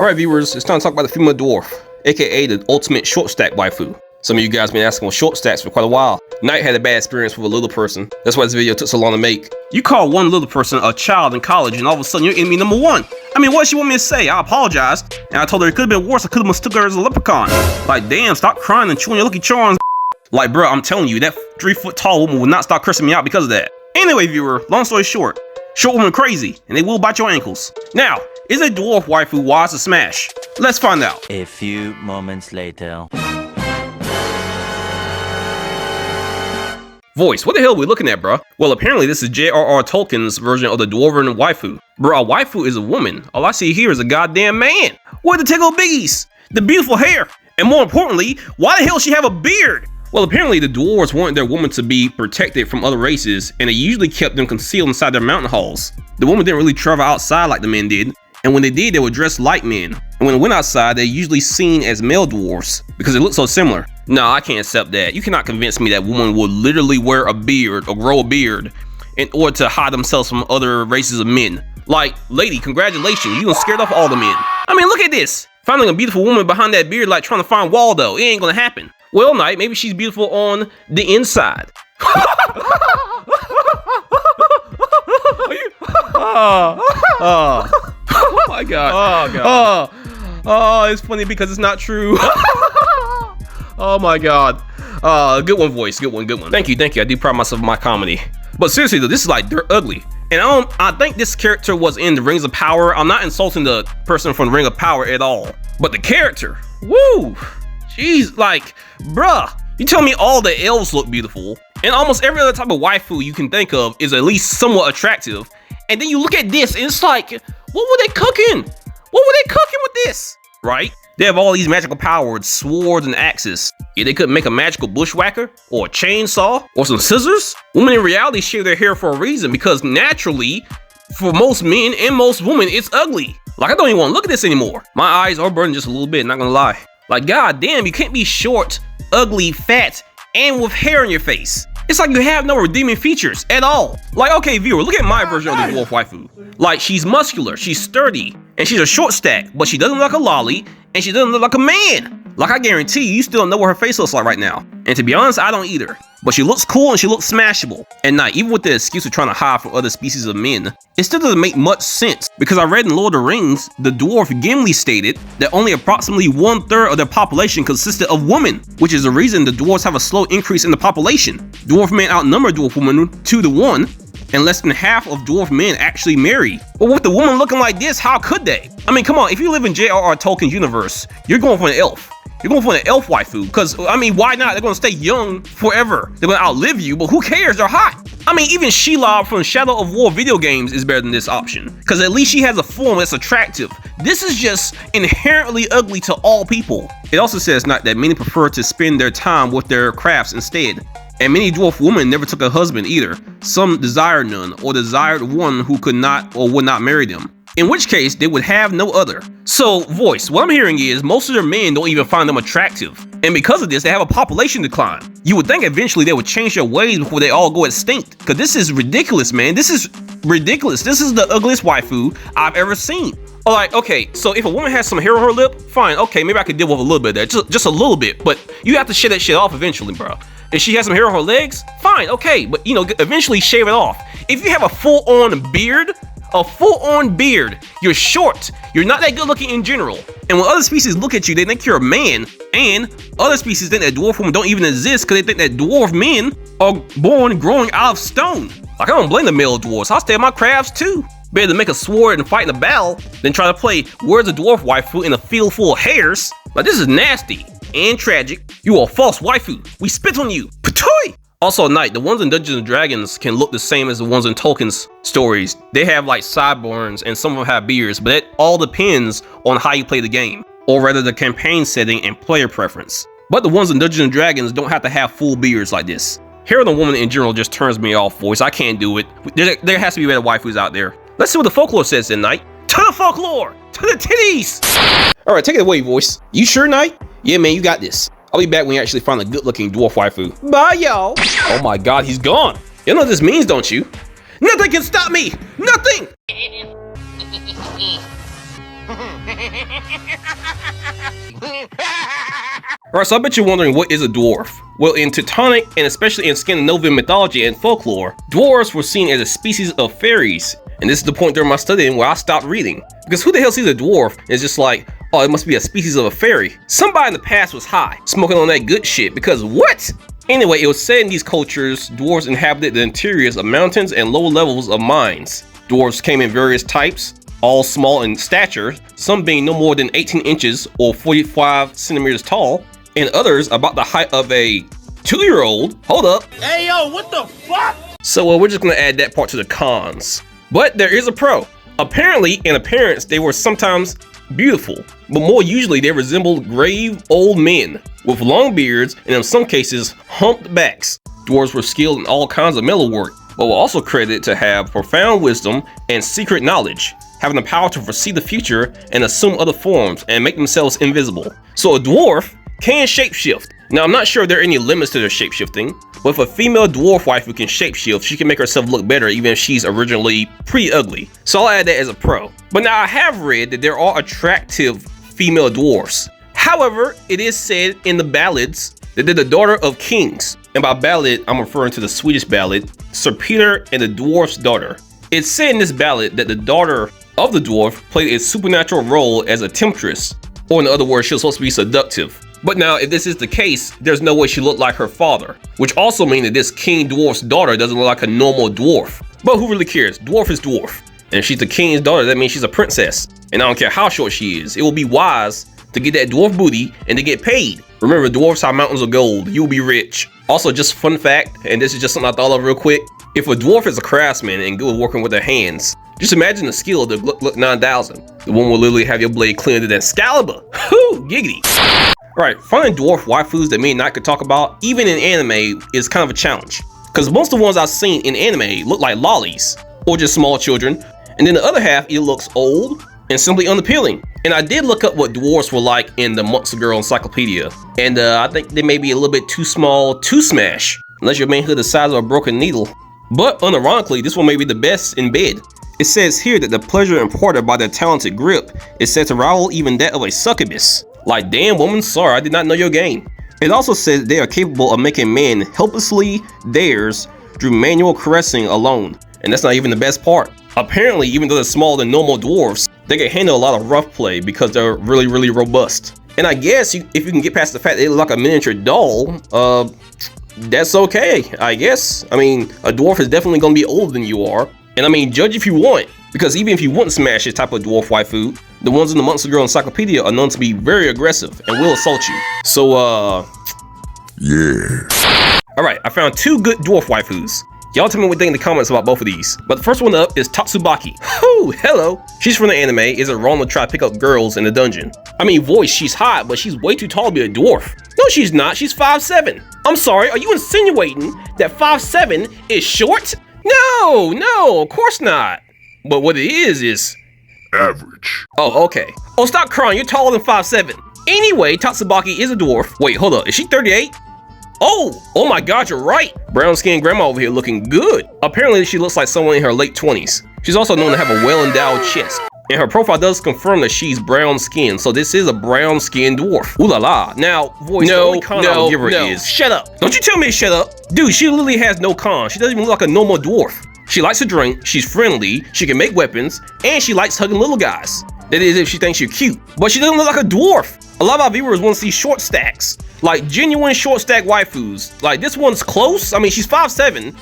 Alright viewers, it's time to talk about the female dwarf, aka the ultimate short stack waifu. Some of you guys been asking for short stacks for quite a while. Knight had a bad experience with a little person. That's why this video took so long to make. You call one little person a child in college and all of a sudden you're enemy number one. I mean, what does she want me to say? I apologized. And I told her it could have been worse. I could have mistook her as a leprechaun. Like, damn, stop crying and chewing your Lucky Charms. Like, bro, I'm telling you, that 3 foot tall woman will not stop cursing me out because of that. Anyway, viewer, long story short, short women crazy, and they will bite your ankles. Now, is a dwarf waifu wise to smash? Let's find out. A few moments later. Voice, what the hell are we looking at, bruh? Well, apparently this is J.R.R. Tolkien's version of the dwarven waifu. Bruh, a waifu is a woman. All I see here is a goddamn man. What the tickle biggies? The beautiful hair. And more importantly, why the hell she have a beard? Well, apparently the dwarves wanted their women to be protected from other races, and they usually kept them concealed inside their mountain halls. The women didn't really travel outside like the men did, and when they did, they were dressed like men. And when they went outside, they're usually seen as male dwarfs because they look so similar. No, I can't accept that. You cannot convince me that women would literally wear a beard or grow a beard in order to hide themselves from other races of men. Like, lady, congratulations, you done scared off all the men. I mean, look at this. Finding a beautiful woman behind that beard like trying to find Waldo. It ain't gonna happen. Well, Knight, maybe she's beautiful on the inside. Oh my god. Oh god. Oh, it's funny because it's not true. Oh my god. Good one, voice. Good one, good one. Thank you. I do pride myself on my comedy. But seriously though, this is like dirt ugly. And I think this character was in the Rings of Power. I'm not insulting the person from the Ring of Power at all. But the character, woo! Jeez, like, bruh. You tell me all the elves look beautiful, and almost every other type of waifu you can think of is at least somewhat attractive. And then you look at this, and it's like, what were they cooking? What were they cooking with this? Right? They have all these magical powers, swords and axes. Yeah, they couldn't make a magical bushwhacker, or a chainsaw, or some scissors. Women in reality shave their hair for a reason, because naturally, for most men and most women, it's ugly. Like, I don't even want to look at this anymore. My eyes are burning just a little bit, not gonna lie. Like, god damn, you can't be short, ugly, fat, and with hair in your face. It's like you have no redeeming features at all. Like, okay, viewer, look at my version of the dwarf waifu. Like, she's muscular, she's sturdy, and she's a short stack, but she doesn't look like a lolly, and she doesn't look like a man. Like, I guarantee you still don't know what her face looks like right now. And to be honest, I don't either. But she looks cool and she looks smashable. And now, even with the excuse of trying to hide from other species of men, it still doesn't make much sense. Because I read in Lord of the Rings, the dwarf Gimli stated that only approximately 1/3 of their population consisted of women, which is the reason the dwarves have a slow increase in the population. Dwarf men outnumber dwarf women 2-1, and less than half of dwarf men actually marry. But with the woman looking like this, how could they? I mean, come on, if you live in J.R.R. Tolkien's universe, you're going for an elf. You're going for an elf waifu, because, I mean, why not? They're going to stay young forever. They're going to outlive you, but who cares? They're hot. I mean, even Shelob from Shadow of War video games is better than this option, because at least she has a form that's attractive. This is just inherently ugly to all people. It also says not that many prefer to spend their time with their crafts instead. And many dwarf women never took a husband either. Some desired none, or desired one who could not or would not marry them. In which case, they would have no other. So, voice, what I'm hearing is most of their men don't even find them attractive. And because of this, they have a population decline. You would think eventually they would change their ways before they all go extinct. Because this is ridiculous, man. This is ridiculous. This is the ugliest waifu I've ever seen. Alright, okay, so if a woman has some hair on her lip, fine, okay, maybe I could deal with a little bit of that. Just a little bit. But you have to shave that shit off eventually, bro. If she has some hair on her legs, fine, okay, but you know, eventually shave it off. If you have a full-on beard, you're short, you're not that good looking in general. And when other species look at you, they think you're a man, and other species think that dwarf women don't even exist because they think that dwarf men are born growing out of stone. Like, I don't blame the male dwarves, I'll stay on my crafts too. Better to make a sword and fight in a battle than try to play Where's the Dwarf Waifu in a field full of hairs. Like, this is nasty and tragic. You are a false waifu. We spit on you. Patoy! Also, Knight, the ones in Dungeons and Dragons can look the same as the ones in Tolkien's stories. They have like sideburns and some of them have beards, but it all depends on how you play the game, or rather the campaign setting and player preference. But the ones in Dungeons and Dragons don't have to have full beards like this. Hair on a woman in general just turns me off, voice. I can't do it. There has to be better waifus out there. Let's see what the folklore says then, Knight. To the folklore! To the titties! Alright, take it away, voice. You sure, Knight? Yeah, man, you got this. I'll be back when you actually find a good-looking dwarf waifu. Bye, y'all! Oh my god, he's gone. You know what this means, don't you? Nothing can stop me! Nothing! Alright, so I bet you're wondering, what is a dwarf? Well, in Teutonic, and especially in Scandinavian mythology and folklore, dwarves were seen as a species of fairies. And this is the point during my studying where I stopped reading. Because who the hell sees a dwarf and is just like, oh, it must be a species of a fairy. Somebody in the past was high, smoking on that good shit, because what? Anyway, it was said in these cultures, dwarves inhabited the interiors of mountains and lower levels of mines. Dwarves came in various types, all small in stature, some being no more than 18 inches or 45 centimeters tall, and others about the height of a 2-year-old. Hold up. Hey yo, what the fuck? So we're just gonna add that part to the cons. But there is a pro. Apparently, in appearance, they were sometimes beautiful, but more usually they resembled grave old men with long beards and in some cases humped backs. Dwarves were skilled in all kinds of metalwork, but were also credited to have profound wisdom and secret knowledge, having the power to foresee the future and assume other forms and make themselves invisible. So a dwarf can shapeshift. Now, I'm not sure there are any limits to their shapeshifting, but if a female dwarf waifu can shapeshift, she can make herself look better even if she's originally pretty ugly. So I'll add that as a pro. But now I have read that there are attractive female dwarfs. However, it is said in the ballads that they're the daughter of kings. And by ballad, I'm referring to the Swedish ballad, Sir Peter and the Dwarf's Daughter. It's said in this ballad that the daughter of the dwarf played a supernatural role as a temptress, or in other words, she was supposed to be seductive. But now, if this is the case, there's no way she looked like her father, which also means that this king dwarf's daughter doesn't look like a normal dwarf. But who really cares? Dwarf is dwarf. And if she's the king's daughter, that means she's a princess. And I don't care how short she is, it will be wise to get that dwarf booty and to get paid. Remember, dwarfs are mountains of gold. You'll be rich. Also, just a fun fact, and this is just something I thought of real quick. If a dwarf is a craftsman and good at working with their hands, just imagine the skill of the Gluck 9000. The one will literally have your blade cleaner than Excalibur. Whoo, giggity. Alright, finding dwarf waifus that me and I could talk about, even in anime, is kind of a challenge. Because most of the ones I've seen in anime look like lollies, or just small children, and then the other half either looks old and simply unappealing. And I did look up what dwarves were like in the Monster Girl Encyclopedia, and I think they may be a little bit too small to smash, unless your manhood is the size of a broken needle. But unironically, this one may be the best in bed. It says here that the pleasure imparted by their talented grip is said to rival even that of a succubus. Like, damn woman, sorry, I did not know your game. It also says they are capable of making men helplessly theirs through manual caressing alone. And that's not even the best part. Apparently, even though they're smaller than normal dwarves, they can handle a lot of rough play because they're really, really robust. And I guess if you can get past the fact that they look like a miniature doll, that's okay, I guess. I mean, a dwarf is definitely going to be older than you are. And I mean, judge if you want, because even if you wouldn't smash this type of dwarf waifu, the ones in the Monster Girl Encyclopedia are known to be very aggressive and will assault you. So, yeah. Alright, I found 2 good dwarf waifus. Y'all tell me what you think in the comments about both of these. But the first one up is Tatsubaki. Whoo, hello. She's from the anime. Is it wrong to try to pick up girls in the dungeon? I mean, voice, she's hot, but she's way too tall to be a dwarf. No, she's not. She's 5'7". I'm sorry, are you insinuating that 5'7" is short? No, of course not. But what it is average. Oh, okay. Oh, stop crying. You're taller than 5'7". Anyway, Tatsubaki is a dwarf. Wait, hold up. Is she 38? Oh my god, you're right. Brown skinned grandma over here looking good. Apparently, she looks like someone in her late 20s. She's also known to have a well-endowed chest. And her profile does confirm that she's brown skinned, so this is a brown skinned dwarf. Ooh la la. Now, voice, the only con I'll give her is shut up. Don't you tell me to shut up. Dude, she literally has no con. She doesn't even look like a normal dwarf. She likes to drink, she's friendly, she can make weapons, and she likes hugging little guys. That is if she thinks you're cute. But she doesn't look like a dwarf. A lot of our viewers want to see short stacks. Like genuine short stack waifus. Like this one's close. I mean, she's 5'7",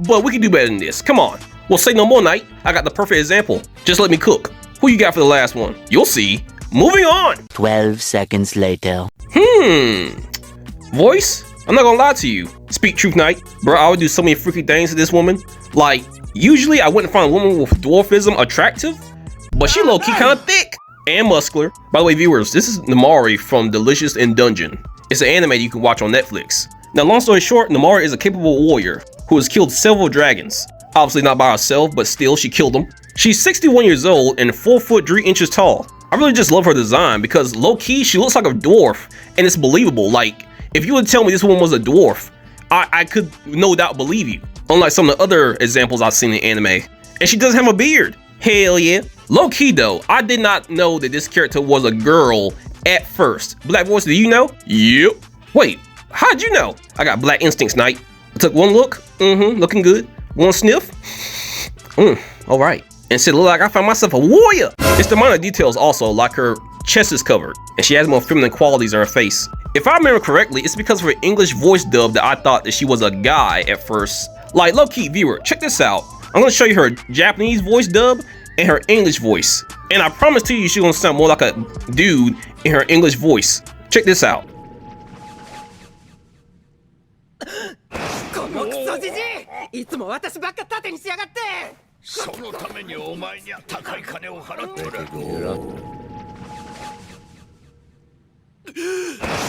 but we can do better than this. Come on. Well, say no more, Knight. I got the perfect example. Just let me cook. Who you got for the last one? You'll see. Moving on. 12 seconds later. Voice? I'm not gonna lie to you. Speak truth, Knight. Bro, I would do so many freaky things to this woman. Like, usually I wouldn't find a woman with dwarfism attractive, but she low-key kind of thick and muscular. By the way, viewers, this is Namari from Delicious in Dungeon. It's an anime you can watch on Netflix. Now, long story short, Namari is a capable warrior who has killed several dragons. Obviously not by herself, but still, she killed them. She's 61 years old and 4 foot 3 inches tall. I really just love her design because low-key, she looks like a dwarf, and it's believable. Like, if you would tell me this woman was a dwarf, I could no doubt believe you. Unlike some of the other examples I've seen in anime. And she doesn't have a beard. Hell yeah. Low key though, I did not know that this character was a girl at first. Black Voice, do you know? Yep. Wait, how'd you know? I got black instincts, Knight. I took one look, looking good. One sniff, all right. And shit, look like I found myself a warrior. It's the minor details also, like her chest is covered, and she has more feminine qualities on her face. If I remember correctly, it's because of her English voice dub that I thought that she was a guy at first. Like, low-key viewer, check this out. I'm gonna show you her Japanese voice dub and her English voice. And I promise to you, she's gonna sound more like a dude in her English voice. Check this out. このクソじじい、いつも私ばっか盾にしやがって。そのためにお前には高い金を払ってる。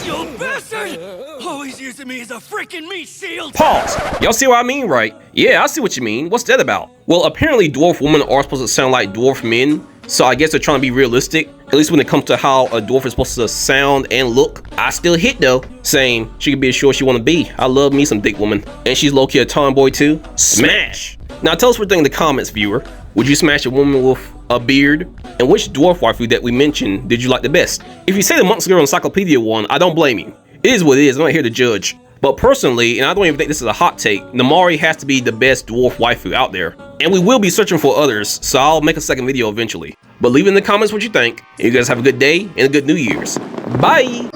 You bastard! Always using me as a freaking meat shield! Pause. Y'all see what I mean, right? Yeah, I see what you mean. What's that about? Well, apparently dwarf women are supposed to sound like dwarf men, so I guess they're trying to be realistic, at least when it comes to how a dwarf is supposed to sound and look. I still hit though, saying she can be as short as she want to be. I love me some thick woman. And she's low-key a tomboy too. Smash! Now tell us what you think in the comments, viewer. Would you smash a woman with a beard? And which dwarf waifu that we mentioned did you like the best? If you say the Monk's Girl Encyclopedia one, I don't blame you. It is what it is, I'm not here to judge. But personally, and I don't even think this is a hot take, Namari has to be the best dwarf waifu out there. And we will be searching for others, so I'll make a second video eventually. But leave in the comments what you think, and you guys have a good day and a good New Year's. Bye!